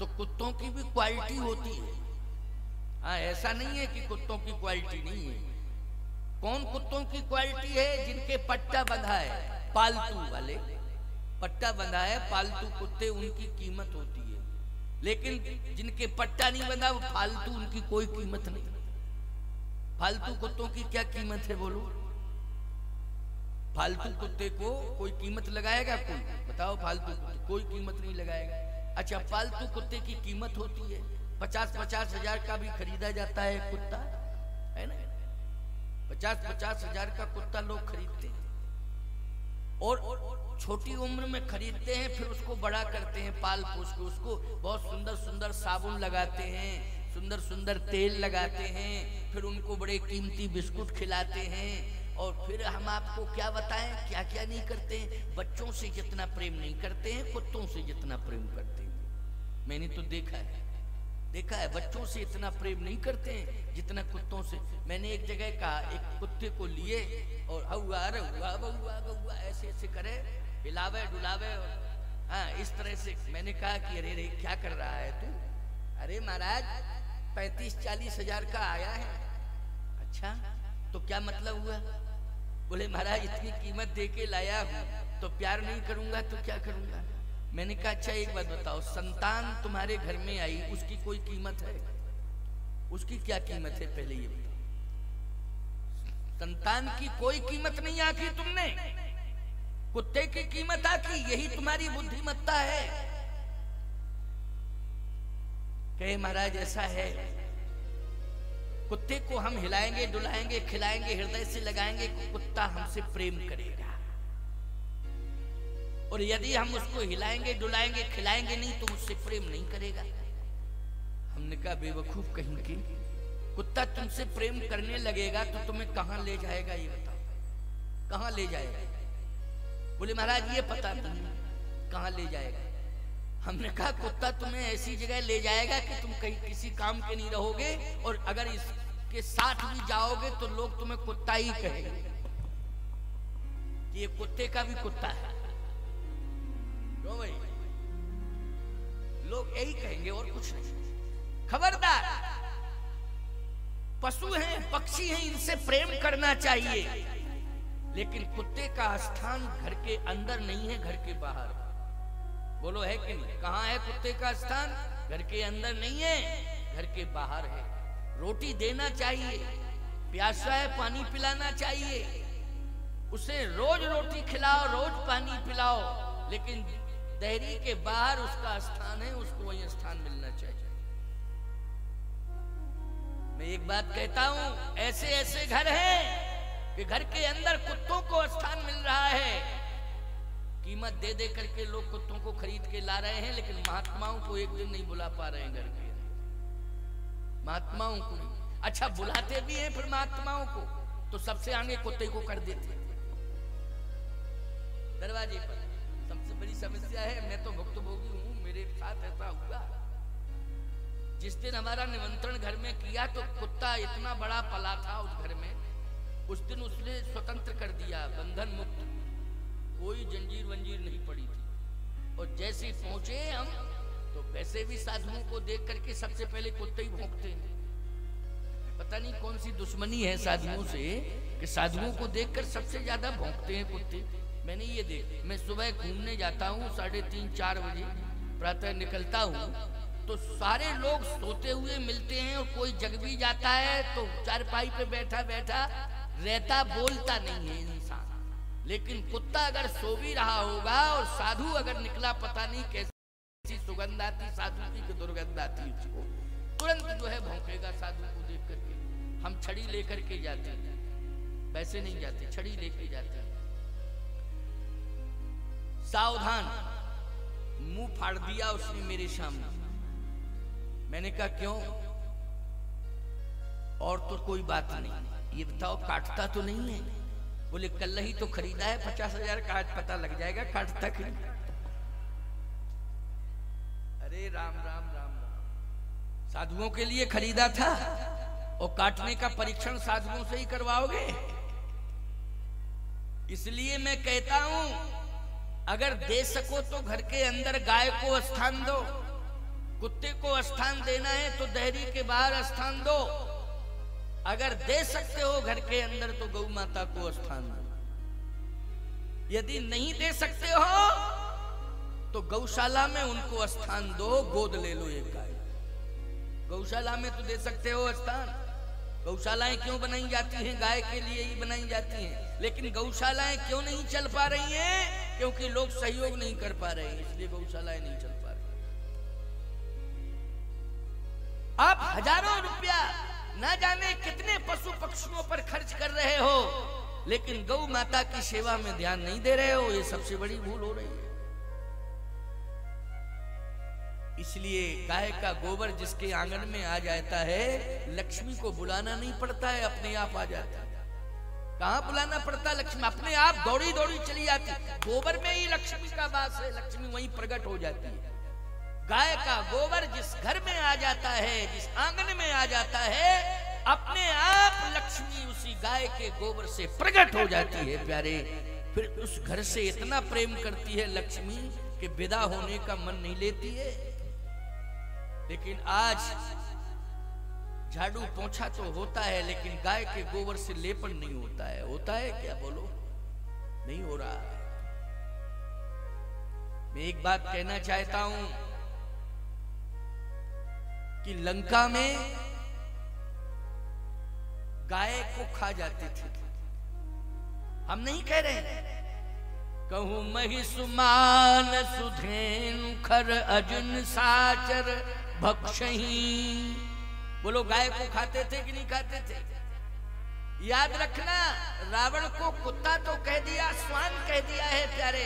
तो कुत्तों की भी क्वालिटी होती है। हाँ, ऐसा नहीं है कि कुत्तों की क्वालिटी नहीं है। कौन कुत्तों की क्वालिटी है? जिनके पट्टा बंधा है, पालतू वाले पट्टा बंधा है, पालतू कुत्ते, उनकी कीमत होती है। लेकिन जिनके पट्टा नहीं बंधा वो फालतू, उनकी कोई कीमत नहीं। फालतू कुत्तों की क्या कीमत है बोलो? फालतू कुत्ते को कोई कीमत लगाएगा? कोई बताओ, फालतू कुत्ते कोई कीमत नहीं लगाएगा। अच्छा, पालतू कुत्ते की कीमत होती है 50-50 हजार का भी खरीदा जाता है कुत्ता, है ना? 50-50 हजार का कुत्ता लोग खरीदते हैं और छोटी उम्र में खरीदते हैं, फिर उसको बड़ा करते हैं, पाल पोस के उसको बहुत सुंदर सुंदर साबुन लगाते हैं, सुंदर सुंदर तेल लगाते हैं, फिर उनको बड़े कीमती बिस्कुट खिलाते हैं। और फिर हम आपको क्या बताएं, क्या क्या नहीं करते हैं। बच्चों से जितना प्रेम नहीं करते हैं, कुत्तों से जितना प्रेम करते हैं। मैंने तो देखा है बच्चों से इतना प्रेम नहीं करते हैं जितना कुत्तों से। मैंने एक जगह कहा, एक कुत्ते को लिए और हौवा रहुआ बउआ गौआ ऐसे ऐसे करे, हिलावे डुलावे, हाँ इस तरह से। मैंने कहा कि अरे रे क्या कर रहा है तू? अरे महाराज 35-40 हजार का आया है। अच्छा, तो क्या मतलब हुआ? बोले महाराज इतनी कीमत दे के लाया हूँ, तो प्यार नहीं करूंगा तो क्या करूंगा? मैंने कहा अच्छा एक बात बताओ, संतान तुम्हारे घर में आई, उसकी कोई कीमत है? उसकी क्या कीमत है पहले ये बताओ। संतान की कोई कीमत नहीं आकी तुमने, कुत्ते की कीमत आकी। यही तुम्हारी बुद्धिमत्ता है। कहे महाराज ऐसा है, कुत्ते को हम हिलाएंगे डुलाएंगे खिलाएंगे हृदय से लगाएंगे, कुत्ता हमसे प्रेम करेगा। और यदि हम उसको हिलाएंगे डुलाएंगे खिलाएंगे नहीं तो मुझसे प्रेम नहीं करेगा। हमने कहा बेवकूफ कहीं की, कुत्ता तुमसे प्रेम करने लगेगा तो तुम्हें कहां ले जाएगा ये बताओ, कहां ले जाएगा? बोले महाराज ये पता नहीं कहां ले जाएगा। हमने कहा कुत्ता तुम्हें ऐसी जगह ले जाएगा कि तुम कहीं किसी काम के नहीं रहोगे, और अगर इसके साथ भी जाओगे तो लोग तुम्हें कुत्ता ही कहेंगे कि ये कुत्ते का भी कुत्ता है। क्यों भाई? लोग यही कहेंगे और कुछ नहीं। खबरदार, पशु हैं, पक्षी हैं, इनसे प्रेम करना चाहिए, लेकिन कुत्ते का स्थान घर के अंदर नहीं है, घर के बाहर। बोलो है कि नहीं? कहाँ है कुत्ते का स्थान? घर के अंदर नहीं है, घर के बाहर है। रोटी देना चाहिए, प्यासा है पानी पिलाना चाहिए, उसे रोज रोटी खिलाओ, रोज पानी पिलाओ, लेकिन दहरी के बाहर उसका स्थान है, उसको वही स्थान मिलना चाहिए। मैं एक बात कहता हूं, ऐसे ऐसे घर हैं कि घर के अंदर कुत्तों को स्थान मिल रहा है। कीमत दे दे करके लोग कुत्तों को खरीद के ला रहे हैं, लेकिन महात्माओं को एक दिन नहीं बुला पा रहे हैं घर के। महात्माओं को नहीं। अच्छा, बुलाते भी हैं फिर महात्माओं को तो सबसे आगे कुत्ते को कर देते दरवाजे पर। सबसे बड़ी समस्या है, मैं तो भुक्तभोगी हूं, मेरे साथ ऐसा हुआ। जिस दिन हमारा निमंत्रण घर में किया तो कुत्ता इतना बड़ा पला था उस घर में, उस दिन उसने स्वतंत्र कर दिया, बंधन मुक्त, कोई जंजीर वंजीर नहीं पड़ी थी। और जैसे ही पहुंचे हम तो वैसे भी साधुओं को देख करके सबसे पहले कुत्ते ही भौंकते हैं। पता नहीं कौन सी दुश्मनी है साधुओं से कि साधुओं को देखकर सबसे ज्यादा भौंकते हैं कुत्ते। मैंने ये देख, मैं सुबह घूमने जाता हूँ 3:30-4 बजे प्रातः निकलता हूँ, तो सारे लोग सोते हुए मिलते हैं, और कोई जग भी जाता है तो चारपाई पे बैठा बैठा रहता, बोलता नहीं है इंसान। लेकिन कुत्ता अगर सो भी रहा होगा और साधु अगर निकला, पता नहीं कैसी सुगंध आती साधु की कि दुर्गंध आती उसको, तुरंत जो है भौंकेगा साधु को देख करके। हम छड़ी लेकर के जाते हैं, वैसे नहीं जाते, छड़ी लेकर जाते हैं। सावधान, मुंह फाड़ दिया उसने मेरे सामने। मैंने कहा क्यों? और तो कोई बात नहीं, ये बताओ काटता तो नहीं है? बोले कल ही तो खरीदा है 50 हजार का, आज पता लग जाएगा काटता कि नहीं। अरे राम राम राम राम, साधुओं के लिए खरीदा था और काटने का परीक्षण साधुओं से ही करवाओगे? इसलिए मैं कहता हूं, अगर दे सको तो घर के अंदर गाय को स्थान दो, कुत्ते को स्थान देना है तो डेयरी के बाहर स्थान दो, अगर दे सकते हो घर के अंदर तो गौ माता को स्थान दो, यदि नहीं दे सकते हो तो गौशाला में उनको स्थान दो, गोद ले लो एक गाय। गौशाला में तो दे सकते हो स्थान। गौशालाएं क्यों बनाई जाती हैं? गाय के लिए ही बनाई जाती हैं, लेकिन गौशालाएं क्यों नहीं चल पा रही हैं? क्योंकि लोग सहयोग नहीं कर पा रहे हैं, इसलिए गौशालाएं नहीं चल पा रही। आप हजारों रुपया ना जाने कितने पशु पक्षियों पर खर्च कर रहे हो, लेकिन गौ माता की सेवा में ध्यान नहीं दे रहे हो, ये सबसे बड़ी भूल हो रही है। इसलिए गाय का गोबर जिसके आंगन में आ जाता है, लक्ष्मी को बुलाना नहीं पड़ता है, अपने आप आ जाता है। कहां बुलाना पड़ता? लक्ष्मी अपने आप दौड़ी दौड़ी चली जाती। गोबर में ही लक्ष्मी का वास है, लक्ष्मी वहीं प्रकट हो जाती है। गाय का गोबर जिस घर में आ जाता है, जिस आंगन में आ जाता है, अपने आप लक्ष्मी उसी गाय के गोबर से प्रकट हो जाती है प्यारे। फिर उस घर से इतना प्रेम करती है लक्ष्मी कि विदा होने का मन नहीं लेती है। लेकिन आज झाड़ू पोंछा तो होता है, लेकिन गाय के गोबर से लेपन नहीं होता है। होता है क्या? बोलो, नहीं हो रहा है। मैं एक बात कहना चाहता हूं कि लंका में गाय को खा जाते थे। हम नहीं कह रहे, कहूं महिषुमान सुधेनु खर अर्जुन साचर भक्षही। बोलो, गाय को खाते थे कि नहीं खाते थे? याद रखना, रावण को कुत्ता तो कह दिया, स्वान कह दिया है प्यारे।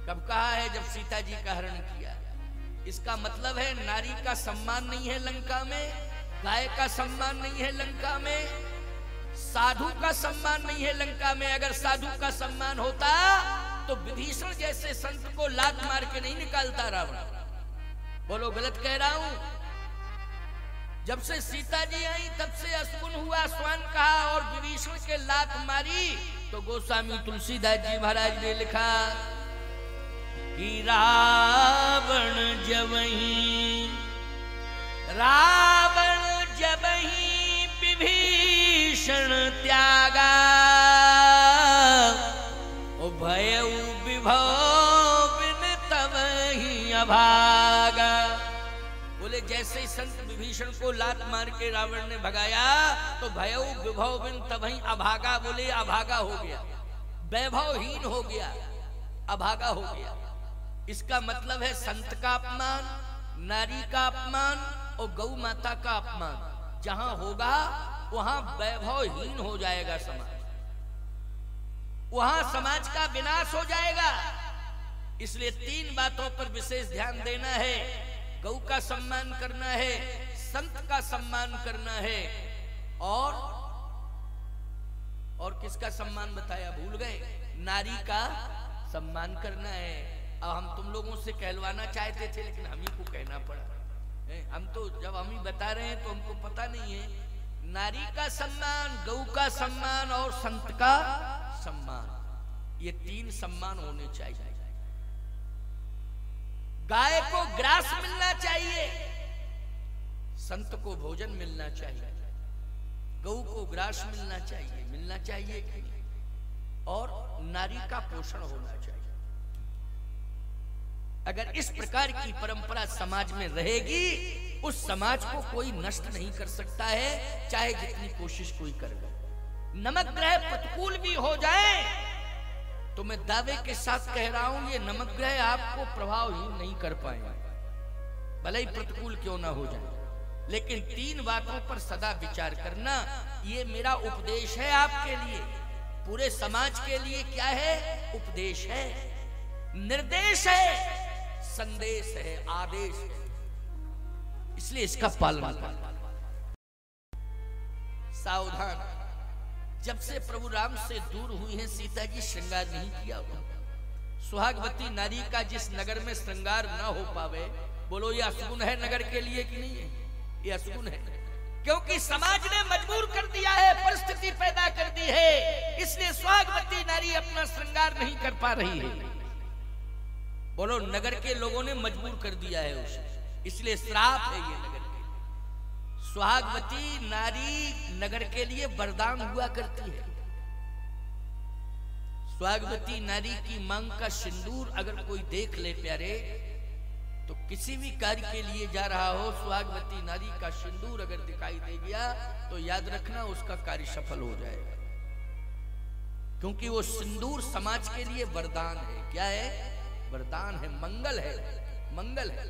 कब कहा है? जब सीता जी का हरण किया। इसका मतलब है नारी का सम्मान नहीं है लंका में, गाय का सम्मान नहीं है लंका में, साधु का सम्मान नहीं है लंका में। अगर साधु का सम्मान होता तो विभीषण जैसे संत को लात मार के नहीं निकालता रावण। बोलो, गलत कह रहा हूं? जब से सीता जी आई तब से असगुन हुआ, स्वान कहा और विभीषण के लात मारी, तो गोस्वामी तुलसीदास जी महाराज ने लिखा कि रावण जबहि विभीषण त्यागा, ओ भयउ विभव बिन तबहि अभागा। बोले, जैसे ही संत विभीषण को लात मार के रावण ने भगाया तो भयउ विभव बिन तबहि अभागा। बोले, अभागा हो गया, वैभवहीन हो गया, अभागा हो गया। इसका मतलब है संत का अपमान, नारी का अपमान और गौ माता का अपमान जहां होगा वहां वैभवहीन हो जाएगा समाज, वहां समाज का विनाश हो जाएगा। इसलिए तीन बातों पर विशेष ध्यान देना है। गौ का सम्मान करना है, संत का सम्मान करना है, और किसका सम्मान बताया? भूल गए? नारी का सम्मान करना है। अब हम तुम लोगों से कहलवाना चाहते थे, लेकिन हम ही को कहना पड़ा। हम तो जब हम ही बता रहे हैं तो हमको पता नहीं है। नारी का सम्मान, गौ का सम्मान और संत का सम्मान, ये तीन सम्मान होने चाहिए। गाय को ग्रास मिलना चाहिए, संत को भोजन मिलना चाहिए, गौ को ग्रास मिलना चाहिए कि नहीं? और नारी का पोषण होना चाहिए। अगर इस प्रकार की परंपरा समाज में रहेगी, उस समाज को कोई नष्ट नहीं कर सकता है, चाहे जितनी कोशिश कोई कर ले। नमक ग्रह प्रतिकूल भी हो जाए तो मैं दावे के साथ कह रहा हूं, ये नमक ग्रह आपको प्रभावहीन नहीं कर पाएंगे, भले ही प्रतिकूल क्यों ना हो जाए। लेकिन तीन बातों पर सदा विचार करना, ये मेरा उपदेश है आपके लिए, पूरे समाज के लिए। क्या है? उपदेश है, निर्देश है, संदेश है, आदेश है। इसलिए इसका पालन करना। सावधान। जब से प्रभु राम से दूर हुई हैं सीता जी, श्रृंगार नहीं किया हुआ। सुहागवती नारी का जिस नगर में श्रृंगार ना हो पावे, बोलो ये अशुभ है नगर के लिए कि नहीं है? ये अशुभ है, क्योंकि समाज ने मजबूर कर दिया है, परिस्थिति पैदा कर दी है। इसलिए सुहागवती नारी अपना श्रृंगार नहीं कर पा रही है। बोलो, नगर के लोगों ने मजबूर कर दिया है उसे, इसलिए श्राप है ये नगर के। सुहागवती नारी नगर के लिए वरदान हुआ करती है। सुहागवती नारी की मांग का सिंदूर अगर कोई देख ले प्यारे, तो किसी भी कार्य के लिए जा रहा हो, सुहागवती नारी का सिंदूर अगर दिखाई दे गया तो याद रखना उसका कार्य सफल हो जाएगा, क्योंकि वो सिंदूर समाज के लिए वरदान है। क्या है? वरदान है, मंगल है, मंगल है।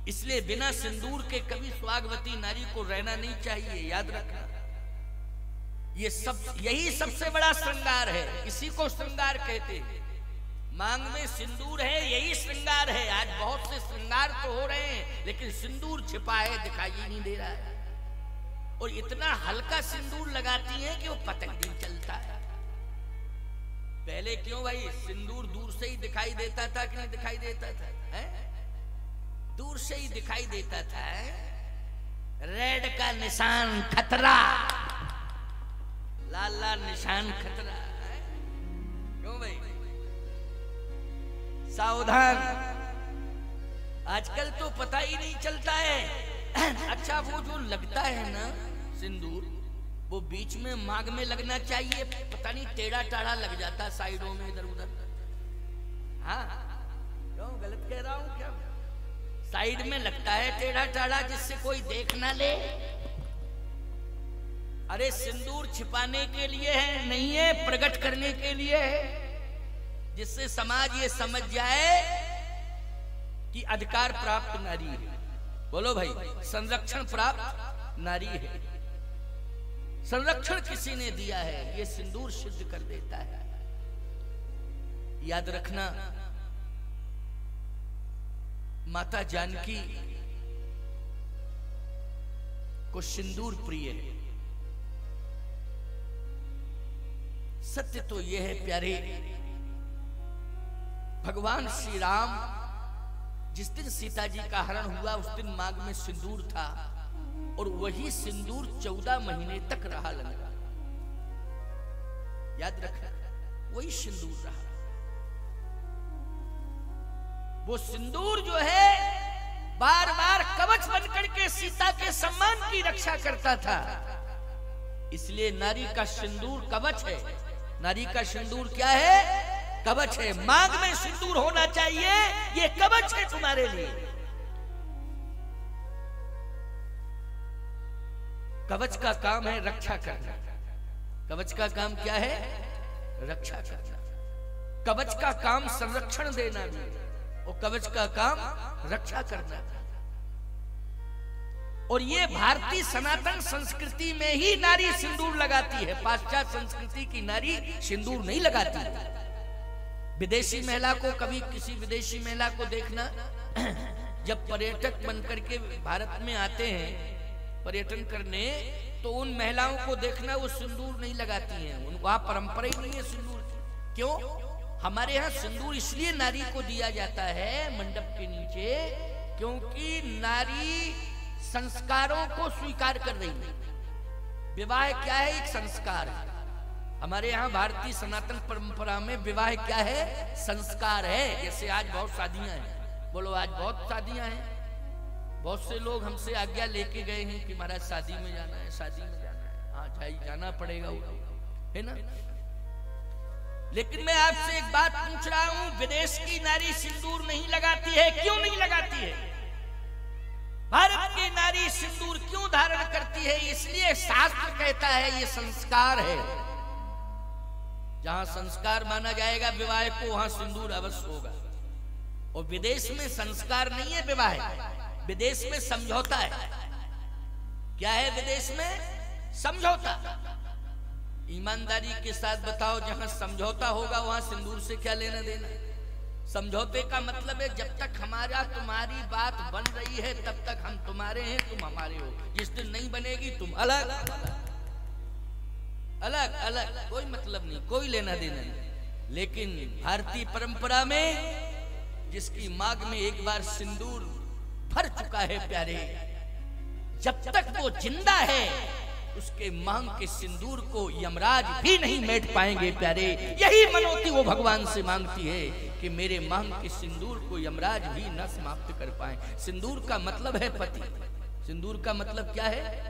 इसलिए बिना सिंदूर के कभी सुहागवती नारी को रहना नहीं चाहिए, याद रखना। यही सबसे बड़ा श्रृंगार है, इसी को श्रृंगार कहते हैं। मांग में सिंदूर है, यही श्रृंगार है। आज बहुत से श्रृंगार तो हो रहे हैं, लेकिन सिंदूर छिपा है, दिखाई ही नहीं दे रहा है। और इतना हल्का सिंदूर लगाती है कि वो पता नहीं चलता है। पहले क्यों भाई, सिंदूर दूर से ही दिखाई देता था कि नहीं दिखाई देता था? है? दूर से ही दिखाई देता था। रेड का निशान खतरा, लाल लाल निशान खतरा। क्यों भाई? सावधान। आजकल तो पता ही नहीं चलता है। अच्छा, वो जो लगता है ना सिंदूर, वो बीच में मांग में लगना चाहिए, पता नहीं टेढ़ा टाढ़ा लग जाता साइडों में, इधर उधर। हाँ, क्यों गलत कह रहा हूं क्या? साइड में लगता है टेढ़ा टाढ़ा, जिससे कोई देख ना ले। अरे सिंदूर छिपाने के लिए है, नहीं है प्रकट करने के लिए है, जिससे समाज ये समझ जाए कि अधिकार प्राप्त नारी है। बोलो भाई, संरक्षण प्राप्त नारी है, संरक्षण किसी ने दिया है, ये सिंदूर सिद्ध कर देता है। याद रखना, माता जानकी को सिंदूर प्रिय है। सत्य तो यह है प्यारे, भगवान श्री राम जिस दिन सीता जी का हरण हुआ, उस दिन मांग में सिंदूर था, और वही सिंदूर 14 महीने तक रहा लंका। याद रखना, वही सिंदूर रहा। वो सिंदूर जो है बार बार कवच बनकर के सीता के सम्मान की रक्षा करता था। इसलिए नारी का सिंदूर कवच है। नारी का सिंदूर क्या है? कवच है। मांग में सिंदूर होना चाहिए, ये कवच है तुम्हारे लिए। कवच का काम है रक्षा करना। कवच का काम क्या है? रक्षा करना। कवच का काम संरक्षण देना भी, और कवच का काम रक्षा करना। और ये भारतीय सनातन संस्कृति में ही नारी सिंदूर लगाती है। पाश्चात्य संस्कृति की नारी सिंदूर नहीं लगाती। विदेशी महिला को, कभी किसी विदेशी महिला को देखना, जब पर्यटक बनकर के भारत में आते हैं पर्यटन करने, तो उन महिलाओं को देखना वो सिंदूर नहीं लगाती हैं। उनको वहां परंपरा ही नहीं है सिंदूर की। क्यों? हमारे यहाँ सिंदूर इसलिए नारी को दिया जाता है मंडप के नीचे, क्योंकि नारी संस्कारों को स्वीकार कर रही है। विवाह क्या है? एक संस्कार है। हमारे यहाँ भारतीय सनातन परंपरा में विवाह क्या है? संस्कार है। जैसे आज बहुत शादियां हैं, बोलो आज बहुत शादियां हैं। बहुत से लोग हमसे आज्ञा लेके गए हैं कि महाराज शादी में जाना है, शादी में जाना है। हाँ भाई, जाना पड़ेगा, है ना। लेकिन मैं आपसे एक बात पूछ रहा हूं, विदेश की नारी सिंदूर नहीं लगाती है, क्यों नहीं लगाती है? भारत की नारी सिंदूर क्यों धारण करती है? इसलिए शास्त्र कहता है ये संस्कार है। जहां संस्कार माना जाएगा विवाह को, वहां सिंदूर अवश्य होगा। और विदेश में संस्कार नहीं है विवाह, विदेश में समझौता है। क्या है विदेश में? समझौता। ईमानदारी के साथ बताओ, जहां समझौता होगा वहां सिंदूर से क्या लेना देना? समझौते का मतलब है जब तक हमारा तुम्हारी बात बन रही है तब तक हम तुम्हारे हैं, तुम हमारे हो। जिस दिन नहीं बनेगी तुम अलग अलग अलग, कोई मतलब नहीं, कोई लेना देना नहीं। लेकिन भारतीय परंपरा में जिसकी मांग में एक बार सिंदूर भर चुका है प्यारे, जब तक वो जिंदा है उसके मांग के सिंदूर को यमराज भी नहीं मेट पाएंगे प्यारे। यही मनोती वो भगवान से मांगती है कि मेरे मांग के सिंदूर को यमराज भी न समाप्त कर पाए। सिंदूर का मतलब है पति। सिंदूर का मतलब क्या है?